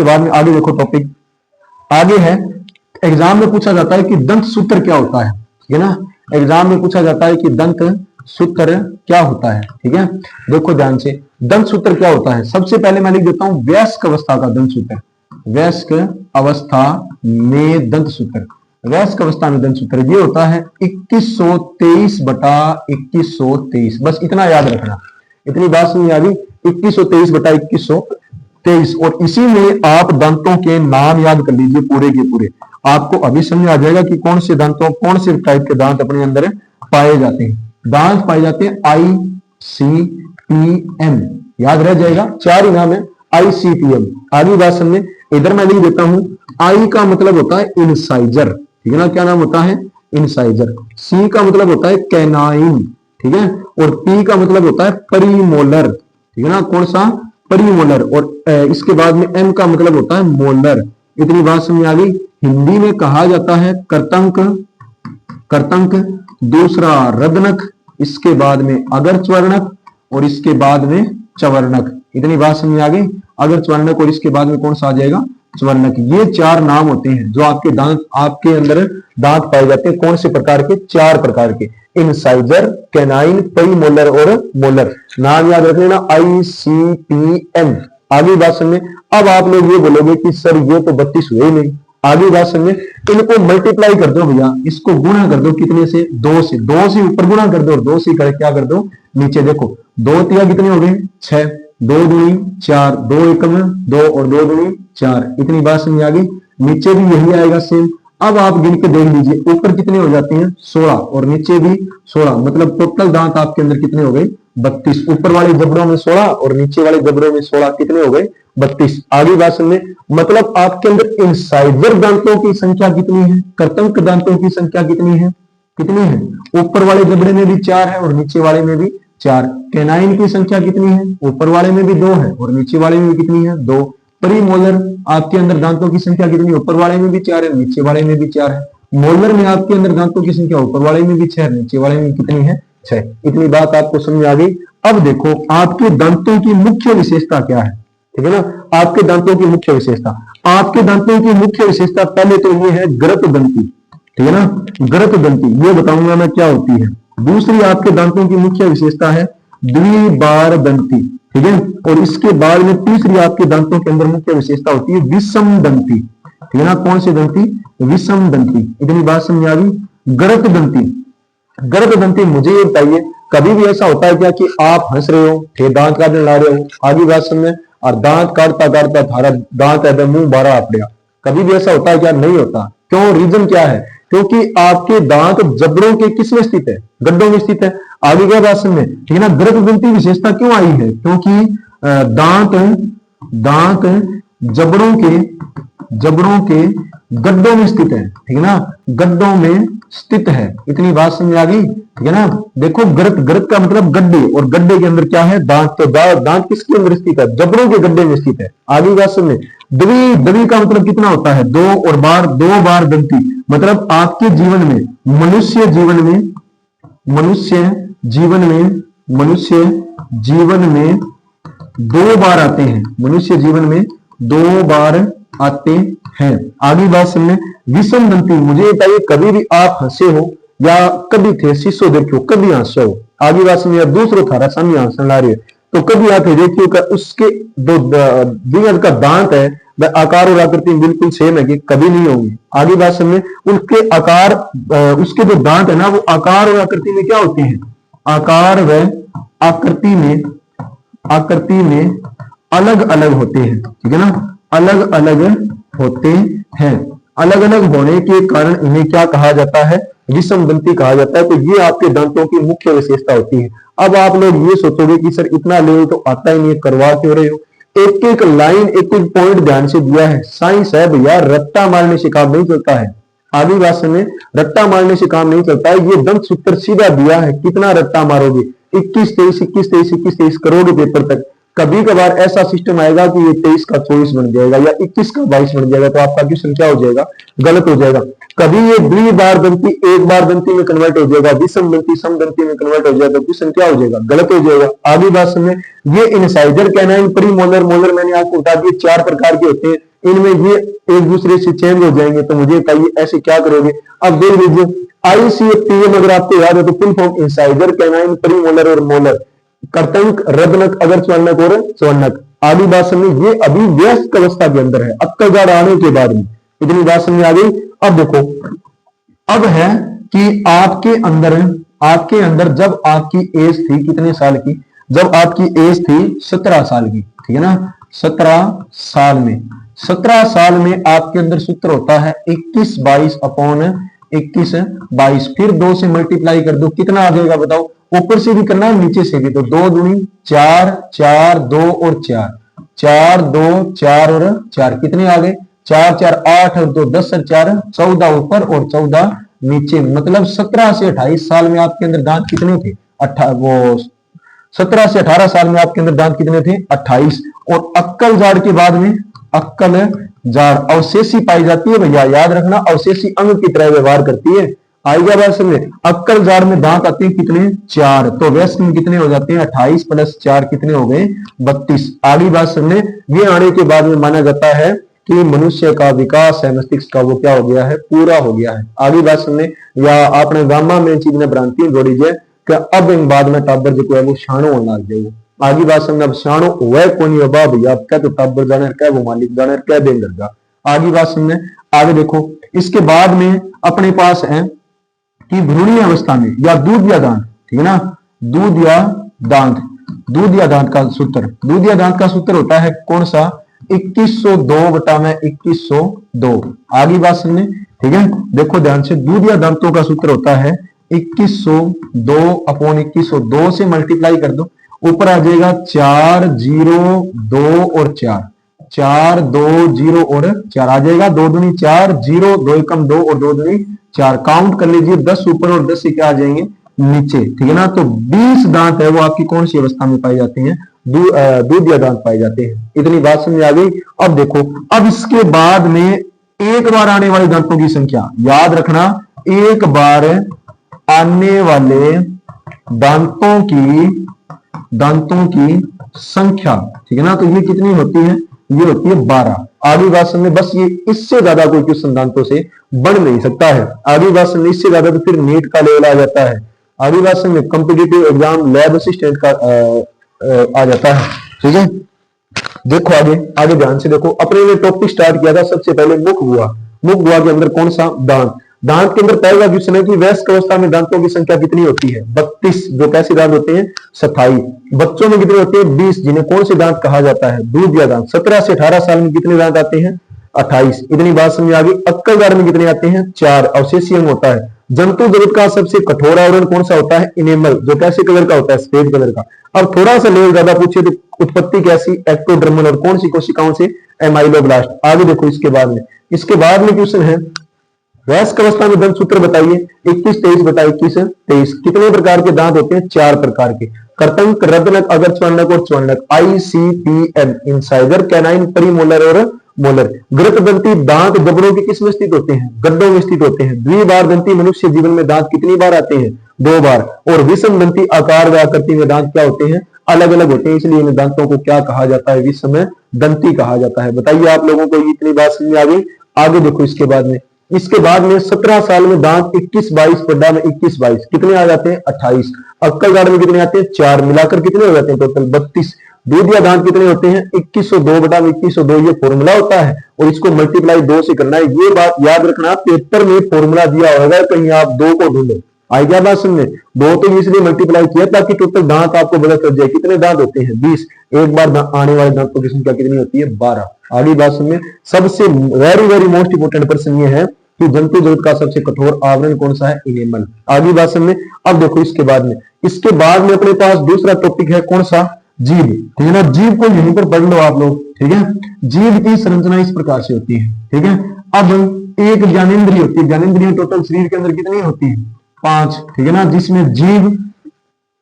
बाद में आगे देखो टॉपिक आगे है, एग्जाम में पूछा जाता है कि दंत सूत्र क्या होता है, ठीक है ना, एग्जाम में पूछा जाता है कि दंत सूत्र क्या होता है, ठीक है। देखो ध्यान से, दंत सूत्र क्या होता है, सबसे पहले मैं लिख देता हूं वयस्क अवस्था का दंत सूत्र, वयस्क अवस्था में दंत सूत्र, वयस्क अवस्था में दंत सूत्र ये होता है 2123/2123, बस इतना याद रखना, इतनी बात समझ आ गई, 2123/2123, और इसी में आप दांतों के नाम याद कर लीजिए पूरे के पूरे, आपको अभी समझ आ जाएगा कि कौन से टाइप के दांत अपने अंदर पाए जाते हैं। दांत पाए जाते हैं ICPM, याद रह जाएगा, 4 ही नाम है ICPM। आगे बात समझे, इधर मैं लिख देता हूं, I का मतलब होता है इंसाइजर, ठीक है ना, क्या नाम होता है, इंसाइजर। C का मतलब होता है कैनाइन, ठीक है, और P का मतलब होता है परिमोलर, ठीक है ना, कौन सा, परिमोलर, और इसके बाद में M का मतलब होता है मोलर। इतनी बात समझ आ गई। हिंदी में कहा जाता है कर्तंक, दूसरा रदनक, इसके बाद में अगरच्वर्णक, और इसके बाद में चवर्णक। इतनी बात समझ आ गई, अगरच्वर्णक और इसके बाद में कौन सा आ जाएगा, चवर्णक। ये 4 नाम होते हैं जो आपके अंदर दांत पाए जाते हैं, कौन से प्रकार के, 4 प्रकार के, इंसाइजर, कैनाइन, परिमोलर और मोलर। नाम याद रख लेना, ICPM। आगे बात समझे, अब आप लोग ये बोलोगे कि सर ये तो 32 हुए ही नहीं, आगे बात समझे, इनको मल्टीप्लाई कर दो भैया, इसको गुणा कर दो, कितने से, 2 से, 2 से ऊपर गुणा कर दो और 2 से क्या कर दो, नीचे देखो, 2 तिया कितने हो गए, 6, 2 दूनी 4, 2 एकम 2 और 2 दूनी 4। इतनी बात समझ आ गई, नीचे भी यही आएगा सेम। अब आप गिन के देख लीजिए, ऊपर कितने हो जाते हैं, 16, और नीचे भी 16, मतलब टोटल दांत आपके अंदर कितने हो गए, 32। ऊपर वाले जबड़ों में 16 और नीचे वाले जबड़ों में 16, कितने हो गए, 32। आगे बात समझे, मतलब आपके अंदर इंसाइजर दांतों की संख्या कितनी है, कर्तंक दांतों की संख्या कितनी है, ऊपर वाले जबड़े में भी 4 है और नीचे वाले में भी 4। कैनाइन की संख्या कितनी है, ऊपर वाले में भी 2 है और नीचे वाले में भी कितनी है, 2। परिमोलर आपके अंदर दांतों की संख्या कितनी है, ऊपर वाले में भी 4 है, नीचे वाले में भी 4 है। मोलर में आपके अंदर दांतों की संख्या ऊपर वाले में भी 6, नीचे वाले में कितनी है, 6। इतनी बात आपको समझ आ गई। अब देखो आपके दांतों की मुख्य विशेषता क्या है, ठीक है ना, आपके दांतों की मुख्य विशेषता, आपके दांतों की मुख्य विशेषता पहले तो ये है ग्रतदंती, ठीक है ना, ग्रतदंती, ये बताऊंगा मैं क्या होती है। दूसरी आपके दांतों की मुख्य विशेषता है द्विबारदंती, ठीक है, और इसके बाद में तीसरी आपके दांतों के अंदर मुख्य विशेषता होती है विषम दंती, ठीक है ना, कौन सी दंती, विषम दंती। इतनी बात समझ आ गई। गर्भदंती मुझे ये बताइए, कभी भी ऐसा होता है क्या कि आप हंस रहे हो, फिर दांत काटने ला रहे हो, आगे बात समझे, और दांत काटता काटता थारा दांत एकदम मुंह बाहर आ पड़ा, कभी भी ऐसा होता है क्या, नहीं होता। क्यों, रीजन क्या है, क्योंकि आपके दांत जबड़ों के किसमें स्थित है, गड्ढों में स्थित है। आगे क्या बात समझे, ठीक है ना। गर्भदंती विशेषता क्यों आई है, क्योंकि दांत जबड़ों के गड्ढों में स्थित है, ठीक है ना, गड्ढों में स्थित है। इतनी बात समझ आ गई, ठीक है ना। देखो गर्त का मतलब गड्ढे, और गड्ढे के अंदर क्या है, दांत। तो दांत किसके अंदर स्थित है, जबड़ों के गड्ढे में स्थित है। आगे बात समझे। द्वि का मतलब कितना होता है, 2, और बार 2 बार दंती, मतलब आपके जीवन में, मनुष्य जीवन में 2 बार आते हैं, मनुष्य जीवन में 2 बार आते हैं। आगे बात सुनने, विषम दंती, मुझे बताइए कभी भी आप हंसे हो या कभी थे शीशो देखो, कभी हंसे हो, आगे बात सुनिए, दूसरों थारा सामने हंसने ला रही है, तो कभी आप देखिए का उसके जो का दांत है वह आकार और आकृति बिल्कुल सेम है कि कभी नहीं होंगे। आगे बात सुनिए, उसके आकार, उसके जो दांत है ना, वो आकार और आकृति में क्या होते हैं, आकार व आकृति में अलग अलग होते हैं, ठीक है ना, अलग अलग होते हैं। अलग अलग होने के कारण इन्हें क्या कहा जाता है, विषम दंती कहा जाता है। तो ये आपके दांतों की मुख्य विशेषता होती है। अब आप लोग ये सोचोगे कि सर इतना लेवल तो आता ही नहीं है, करवा क्यों रहे हो। एक एक लाइन एक एक पॉइंट ध्यान से दिया है, साइंस है भैया, रट्टा मारने से काम नहीं चलता है। आगे भाषण में रट्टा मारने से काम नहीं चलता है। ये दंत सूत्र सीधा दिया है, कितना रट्टा मारोगे, 21 23 21 23 21 23 करोगे पेपर तक। कभी कभार ऐसा सिस्टम आएगा कि ये 23 का 24 बन जाएगा या 21 का 22 बन जाएगा, तो आपका क्वेश्चन क्या हो जाएगा, गलत हो जाएगा। कभी ये द्विबार दंती एक बार दंती में कन्वर्ट हो जाएगा, विषम दंती सम दंती में कन्वर्ट हो जाएगा, क्वेश्चन क्या हो जाएगा, गलत हो जाएगा। आगे बात सुनिए, ये इनसाइजर कैनाइन, प्रीमोलर, मोलर मैंने आपको बता दिए 4 प्रकार के होते हैं। इनमें ये एक दूसरे से चेंज हो जाएंगे, तो मुझे बताइए ऐसे क्या करोगे। अब देख लीजिए ICFTM अगर आपको याद है तो फुल फॉर्म इनसाइजर कैनाइन, प्रीमोलर और मोलर, कर्तनक, रदनक, अगर चवर्णक और चवर्णक। आगे बात समझिए, ये अभी व्यस्क अवस्था के अंदर है, अक्कल गाढ़ आने के बाद में। इतनी बात समझ आ गई। अब देखो, अब है कि आपके अंदर जब आपकी एज थी कितने साल की, जब आपकी एज थी 17 साल की, ठीक है ना, 17 साल में, 17 साल में आपके अंदर सूत्र होता है 21 22 अपॉन 21 22, फिर 2 से मल्टीप्लाई कर दो, कितना आ जाएगा बताओ। ऊपर से भी करना है नीचे से भी, तो 2 दूनी 4, 4 2 और 4, 4 2 4 और 4 कितने आ गए, 4 4 8 और 2 10 और 4 14 ऊपर और 14 नीचे। मतलब 17 से 28 साल में आपके अंदर दांत कितने थे, 17 से 18 साल में आपके अंदर दांत कितने थे, 28। और अक्कल जाड़ के बाद में अक्कल जाड़ अवशेषी पाई जाती है भैया, याद रखना, अवशेषी अंग की तरह व्यवहार करती है। आएगा बात समझे। अक्कल जाड़ में दांत आते हैं कितने, 4, तो वयस्क में कितने हो जाते हैं, 28 प्लस 4 कितने हो गए, 32। आगे बात समझे, ये आने के बाद में माना जाता है कि मनुष्य का विकास है मस्तिष्क का, वो क्या हो गया है, पूरा हो गया है। आगे बात सुनने, या आपने गामा में चीज ने भ्रांति जोड़ी जाए कि अब इन बाद में टाबर जो है वो शाणो होना जाए। आगे बात समझ, अब शाणो वह कौन बाबा भैया, क्या तो टाबर जाने, क्या वो मालिक जाने, क्या देन लगा। आगे बात सुनने, आगे देखो, इसके बाद में अपने पास है कि भ्रूणीय अवस्था में या दूध या दांत, ठीक है ना, दूध या दांत, दूध या दांत का सूत्र, दूध या दांत का सूत्र होता है कौन सा, 2102 बटा में 2102। आगे बात सुनने, ठीक है, देखो ध्यान से, दूध या दांतों का सूत्र होता है 2102 अपॉन 2102 से मल्टीप्लाई कर दो, ऊपर आ जाएगा 4 0 2 और 4, 4 2 0 और 4 आ जाएगा, 2 दूनी 4 0 2 एकम 2 और 2 दूनी 4, काउंट कर लीजिए, 10 ऊपर और 10 से क्या आ जाएंगे नीचे, ठीक है ना। तो 20 दांत है वो आपकी कौन सी अवस्था में पाई जाती हैं, दूध या दांत पाए जाते हैं। इतनी बात समझ आ गई। अब देखो, अब इसके बाद में एक बार आने वाले दांतों की संख्या याद रखना, एक बार आने वाले दांतों की संख्या, ठीक है ना, तो ये कितनी होती है, ये होती है 12। आगे बात समझ, बस ये इससे ज्यादा कोई क्वेश्चन दांतों से बन नहीं सकता है। आगे बात समझ, इससे ज्यादा तो फिर नीट का लेवल आ जाता है। आगे बात समझ, कॉम्पिटिटिव एग्जाम लैब असिस्टेंट का आ जाता है, ठीक है। देखो आगे ध्यान से देखो, अपने ने टॉपिक स्टार्ट किया था सबसे पहले मुख हुआ, मुख हुआ के अंदर कौन सा, दांत। दांत के अंदर पहला क्वेश्चन है कि वयस्क अवस्था में दांतों की संख्या कितनी होती है, 32, जो कैसे दांत होते हैं, स्थायी। बच्चों में कितने होते हैं, 20, जिन्हें कौन से दांत कहा जाता है, दूध या दांत। 17 से 18 साल में कितने दांत आते हैं, 28। इतनी बात समझ आ गई। अक्कल गाढ़ में कितने आते हैं, 4, अवशेषी अंग होता है। जंतु जगत का सबसे कठोर आवरण कौन सा होता है, इनेमल, जो कैसे कलर का होता है, सफेद कलर का। अब थोड़ा सा लेवल ज्यादा पूछे तो उत्पत्ति कैसी, एक्टोडर्मल, और कौन सी कोशिकाओं से, एमाइलोब्लास्ट। आगे देखो, इसके बाद में क्वेश्चन है, वयस्क अवस्था में दंत सूत्र बताइए, 21 23 बटा 21 23। कितने प्रकार के दांत होते हैं, 4 प्रकार के, कर्तनक, रदनक, अगर चवर्णक और चवर्णक। ICPM, इंसाइजर कैनाइन, प्रीमोलर और मोलर। गृतदंती दांत गब्बरों के किस में स्थित होते हैं, गड्ढों में स्थित होते हैं। द्विबार दंती मनुष्य जीवन में दांत कितनी बार आते हैं, 2 बार। और विषम दंती आकार व आकृति में दांत क्या होते हैं, अलग अलग होते हैं, इसलिए इन दांतों को क्या कहा जाता है, विषम दंती कहा जाता है। बताइए आप लोगों को इतनी बात समझ आ गई। आगे देखो, इसके बाद में 17 साल में दांत 21 22 बटा में 21 22 कितने आ जाते हैं, 28। अक्कल गाढ़ में कितने आते हैं, 4, मिलाकर कितने हो जाते हैं, टोटल 32। दूध या दांत कितने होते हैं, 2102 बटा में 2102, ये फॉर्मूला होता है और इसको मल्टीप्लाई 2 से करना है। ये बात याद रखना, पेपर में फॉर्मूला दिया होगा, कहीं आप 2 को ढूंढो, आई क्या बात समझ में? दो तो इसलिए मल्टीप्लाई किया ताकि टोटल दांत आपको पता चल जाए कितने दांत होते हैं 20। एक बार आने वाले दांतों की संख्या कितनी होती है 12। आगे बात समझ में? सबसे वेरी वेरी मोस्ट इंपोर्टेंट प्रश्न ये है कि जंतु जगत का सबसे कठोर आवरण कौन सा है? इनेमल। आगे बात समझ में? अब देखो इसके बाद में अपने पास दूसरा टॉपिक है कौन सा? जीव। ठीक है ना, जीव को यहीं पर पढ़ लो आप लोग। ठीक है, जीव की संरचना इस प्रकार से होती है। ठीक है, अब एक ज्ञानेंद्रिय होती है। ज्ञानेंद्रिय टोटल शरीर के अंदर कितनी होती है? 5। ठीक है ना, जिसमें जीभ,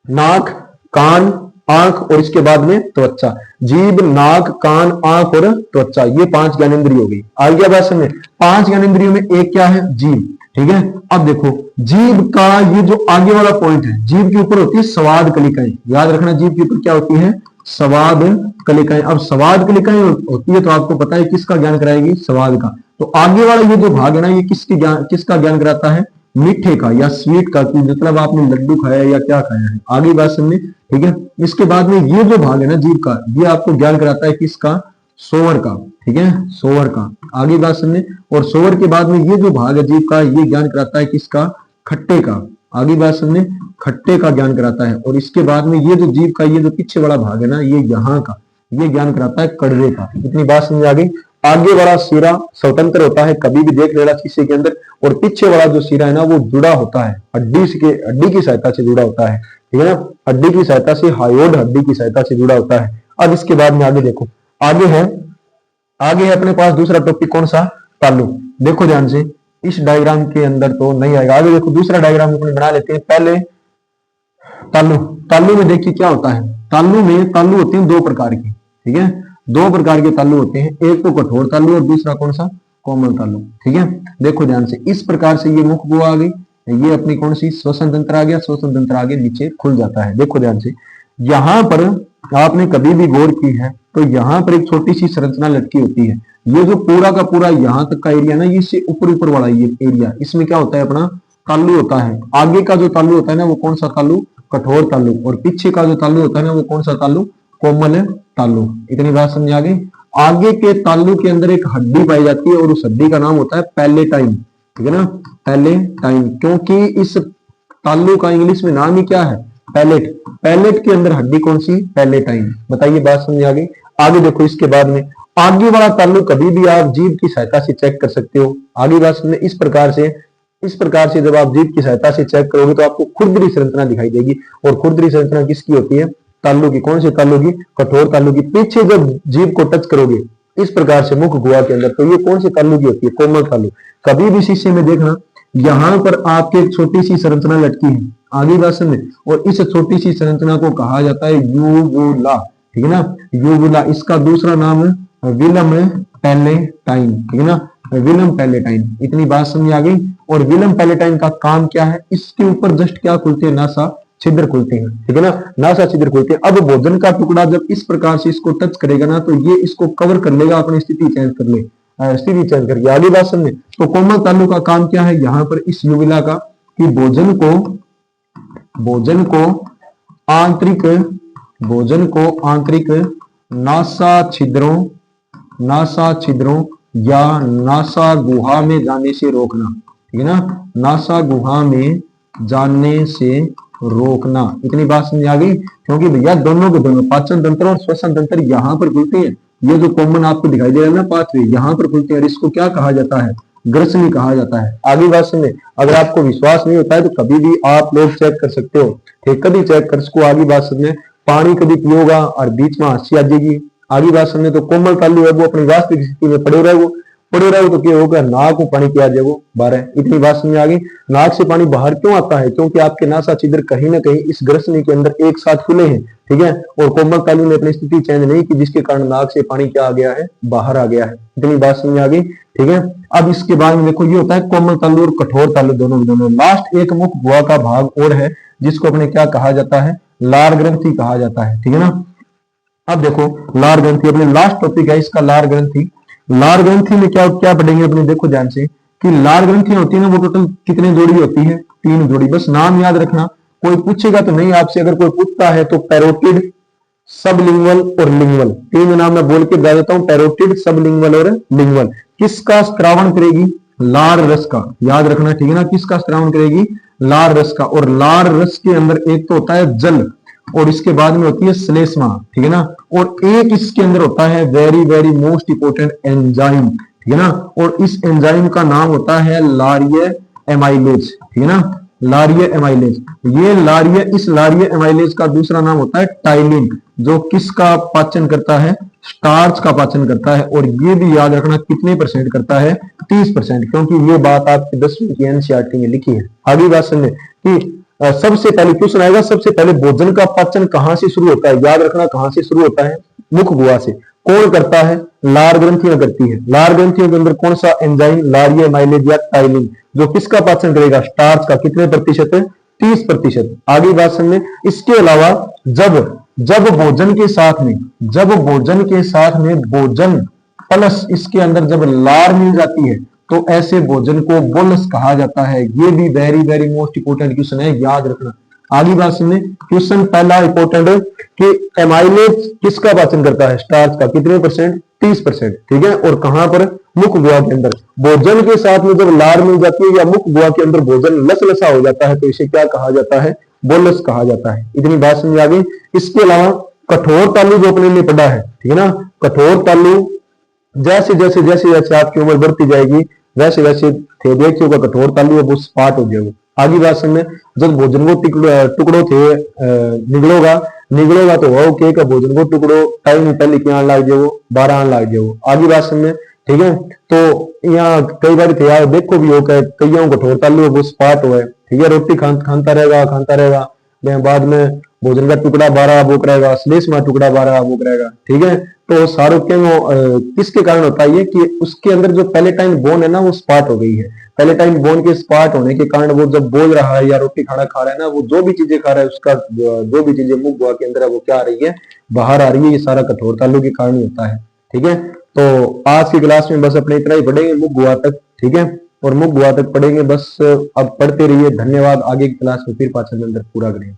नाक, कान, आंख और इसके बाद में त्वचा। जीभ, नाक, कान, आंख और त्वचा, ये 5 ज्ञानेंद्रिय हो गई। आ गया बात समझ में? 5 ज्ञानेंद्रियों में एक क्या है? जीभ। ठीक है, अब देखो जीभ का ये जो आगे वाला पॉइंट है, जीभ के ऊपर होती है स्वाद कलिकाएं। याद रखना, जीभ के ऊपर क्या होती है? स्वाद कलिकाएं। अब स्वाद कलिकाएं होती है तो आपको पता है किसका ज्ञान कराएगी? स्वाद का। तो आगे वाला ये जो भाग है ना, ये किसका ज्ञान कराता है? मीठे का या स्वीट का, कि मतलब आपने लड्डू खाया या क्या खाया है। आगे बात समझे? ठीक है, इसके बाद में ये जो भाग है ना जीभ का, ये आपको ज्ञान कराता है किसका? सोवर का। ठीक है, सोवर का। आगे बात समझे? और सोवर के बाद में ये जो भाग है जीभ का, ये ज्ञान कराता है किसका? खट्टे का। आगे बात समझे? खट्टे का ज्ञान कराता है। और इसके बाद में ये जो जीभ का ये जो पीछे वाला भाग है ना, ये यहाँ का, ये ज्ञान कराता है कड़वे का। इतनी बात समझ आ गई? आगे वाला सिरा स्वतंत्र होता है, कभी भी देख लेना शीशे के अंदर। और पीछे वाला जो सिरा है ना, वो जुड़ा होता है हड्डी की सहायता से जुड़ा होता है। ठीक है ना, हड्डी की सहायता से, हायोड हड्डी की सहायता से जुड़ा होता है। अब इसके बाद में आगे देखो, आगे है अपने पास दूसरा टॉपिक कौन सा? तालु। देखो ध्यान से, इस डायग्राम के अंदर तो नहीं आएगा। आगे देखो दूसरा डायग्राम अपने बना लेते हैं। पहले तालु में देखिए क्या होता है। तालु होते हैं 2 प्रकार के। ठीक है, 2 प्रकार के तालु होते हैं, एक तो कठोर तालु और दूसरा कौन सा? कोमल तालु। ठीक है, देखो ध्यान से, इस प्रकार से ये मुख गुहा आ गई, ये अपनी कौन सी? श्वसन तंत्र आ गया। श्वसन तंत्र आगे नीचे खुल जाता है। देखो ध्यान से, यहां पर आपने कभी भी गौर की है तो यहां पर एक छोटी सी संरचना लटकी होती है। ये जो पूरा का पूरा यहां तक का एरिया ना, ये इससे ऊपर वाला ये एरिया, इसमें क्या होता है? अपना तालु होता है। आगे का जो तालु होता है ना, वो कौन सा तालु? कठोर तालु। और पीछे का जो तालु होता है ना, वो कौन सा तालु? कोमल तालु। इतनी बात समझ आ गई? आगे के तालु के अंदर एक हड्डी पाई जाती है और उस हड्डी का नाम होता है पैलेटाइन। ठीक है ना, पैलेटाइन। क्योंकि इस तालु का इंग्लिश में नाम ही क्या है? पैलेट। पैलेट के अंदर हड्डी कौन सी? पैलेटाइन। बताइए, बात समझ आ गई? आगे देखो, इसके बाद में आगे वाला तालु कभी भी आप जीभ की सहायता से चेक कर सकते हो। आगे बात समझ, इस प्रकार से जब आप जीभ की सहायता से चेक करोगे तो आपको खुरदरी संरचना दिखाई देगी। और खुरदरी संरचना किसकी होती है? तालु की। कौन से तालु की? कठोर तालु की। पीछे जब जीभ को टच करोगे इस प्रकार से मुख गुहा के अंदर, तो ये कौन से तालु की होती है? कोमल तालु। कभी भी शीशे में देखना, यहां पर आपके एक छोटी सी संरचना लटकी है। आगे बात समझ, और इस छोटी सी संरचना को कहा जाता है यूवुला। ठीक है ना, यूवुला। इसका दूसरा नाम है विलम पैलेटाइन। ठीक है ना, विलम पैलेटाइन। इतनी बात समझ आ गई? और विलम पैलेटाइन का काम क्या है? इसके ऊपर जस्ट क्या खुलते हैं? नासा छिद्र खुलते हैं। ठीक है ना, नासा छिद्र खुलते हैं। अब भोजन का टुकड़ा जब इस प्रकार से इसको टच करेगा ना, तो ये इसको कवर कर लेगा, अपनी स्थिति चेंज कर ले, स्थिति चेंज करके। आगे बात समझे? तो कोमल तालु का काम क्या है यहाँ पर इस युविला का? कि आंतरिक नासा छिद्रों या नासा गुहा में जाने से रोकना। ठीक है ना, नासा गुहा में जाने से रोकना। इतनी बात समझ आ गई? क्योंकि भैया दोनों के दोनों पाचन तंत्र और श्वसन तंत्र यहाँ पर खुलते हैं। ये जो कॉमन आपको दिखाई दे रहा है ना पाथवे, यहाँ पर खुलते हैं। इसको क्या कहा जाता है? ग्रसनी कहा जाता है। आगे बात समझे? अगर आपको विश्वास नहीं होता है तो कभी भी आप लोग चेक कर सकते हो। ठीक, कभी चेक कर इसको। आगे बात समझे, पानी कभी पियोगा और बीच में हंसी आ जाएगी। आगे बात समझे, तो कोमल तालु है वो अपनी वास्तविक स्थिति में पड़े रहे तो क्या होगा? नाक को पानी पिया जाएगा बाहर। इतनी बात समझ आ गई? नाक से पानी बाहर क्यों आता है? क्योंकि आपके नासा छिद्र कहीं ना कहीं इस ग्रसनी के अंदर एक साथ खुले हैं। ठीक है, और कोमल तालु ने अपनी स्थिति चेंज नहीं की, जिसके कारण नाक से पानी क्या आ गया है? बाहर आ गया है। इतनी बात समझ आ गई? ठीक है, अब इसके बाद में देखो, ये होता है कोमल तालु और कठोर तालु दोनों। लास्ट एक मुख गुहा का भाग और है, जिसको अपने क्या कहा जाता है? लार ग्रंथि कहा जाता है। ठीक है ना, अब देखो लार ग्रंथि अपने लास्ट टॉपिक है इसका, लार ग्रंथि। लार ग्रंथि में क्या क्या पढ़ेंगे अपने? देखो ध्यान से, कि लार ग्रंथियां होती है ना, वो टोटल कितने जोड़ी होती है? 3 जोड़ी। बस नाम याद रखना, कोई पूछेगा तो नहीं आपसे। अगर कोई पूछता है तो पैरोटिड, सबलिंगुअल और लिंगुअल, 3 नाम मैं बोल के बता देता हूं, पैरोटिड, सबलिंगुअल और लिंगुअल। किसका स्त्रावण करेगी? लार रस का, याद रखना, ठीक है ना, किसका श्रावण करेगी, लार रस का। और लार रस के अंदर एक तो होता है जल और इसके बाद में होती है श्लेष्मा, ठीक है ना, और एक इसके अंदर होता है very very most important enzyme, ठीक है ना, और इस एंजाइम का नाम होता है लारिय एमाइलेज, ठीक है ना, लारिय एमाइलेज। ये लारिय, इस लारिय एमाइलेज का दूसरा नाम होता है टाइलिन, जो किसका पाचन करता है, स्टार्च का पाचन करता है। और ये भी याद रखना कितने परसेंट करता है, 30%, क्योंकि ये बात आपकी 10वीं की एनसीईआरटी में लिखी है। आगे बात समझे कि सबसे पहले क्वेश्चन आएगा, सबसे पहले भोजन का पाचन कहां से शुरू होता है, याद रखना कहां से शुरू होता है, मुख गुहा से। कौन करता है, लार ग्रंथियां करती है। लार ग्रंथियों के अंदर कौन सा एंजाइम, लारिय एमाइलेज या टाइलिन, जो किसका पाचन करेगा, स्टार्च का। कितने प्रतिशत है, 30%। आगे बात समझे। इसके अलावा जब भोजन के साथ में, भोजन प्लस इसके अंदर जब लार मिल जाती है तो ऐसे भोजन को बोलस कहा जाता है। ये भी very very most important question है, याद रखना। आगे बात सुनिए, क्वेश्चन पहला इंपोर्टेंट है कि एमाइलेज किसका पाचन करता है, स्टार्च का। कितने परसेंट, 30%, ठीक है। और कहां पर, मुख गुहा के अंदर। भोजन के साथ में जब लार मिल जाती है या मुख गुहा के अंदर भोजन लसलसा हो जाता है तो इसे क्या कहा जाता है, बोलस कहा जाता है। इतनी बात समझ आ गई। इसके अलावा कठोर तालु जो अपने लिए पढ़ा है, ठीक है ना, कठोर तालु जैसे जैसे जैसे जैसे आपकी उम्र बढ़ती जाएगी वैसे वैसे देखिए होगा कठोर तालु है वो स्पाट हो जाएगा। आगे बात समझ, जब भोजन को टुकड़ों थे निगलोगा तो वो के का भोजन को टुकड़ो टाइम पहले क्या लाग जाओ, 12 लाग जाओ। आगे बात समझ, ठीक है। तो यहाँ कई बार थे यार देखो भी हो कई कठोर तालु वो स्पाट हुआ है, ठीक है। रोटी खाता रहेगा बाद में भोजन का टुकड़ा 12 बोक रहेगा, श्लेष्मा टुकड़ा 12 बोक रहेगा, ठीक है। तो सारों के किसके कारण होता है ये कि उसके अंदर जो पैलेटाइन बोन है ना वो स्पाट हो गई है। पैलेटाइन बोन के स्पाट होने के कारण वो जब बोल रहा है या रोटी खाना खा रहा है ना, वो जो भी चीजें खा रहा है उसका जो भी चीजें मुंह गुहा के अंदर है वो क्या आ रही है, बाहर आ रही है। ये सारा कठोर तालु के कारण ही होता है, ठीक है। तो आज की क्लास में बस अपने इतना ही पढ़ेंगे मुंह गुहा तक, ठीक है। और मुंह गुहा तक पढ़ेंगे बस, अब पढ़ते रहिए। धन्यवाद। आगे की क्लास में फिर पाचन तंत्र पूरा करेंगे।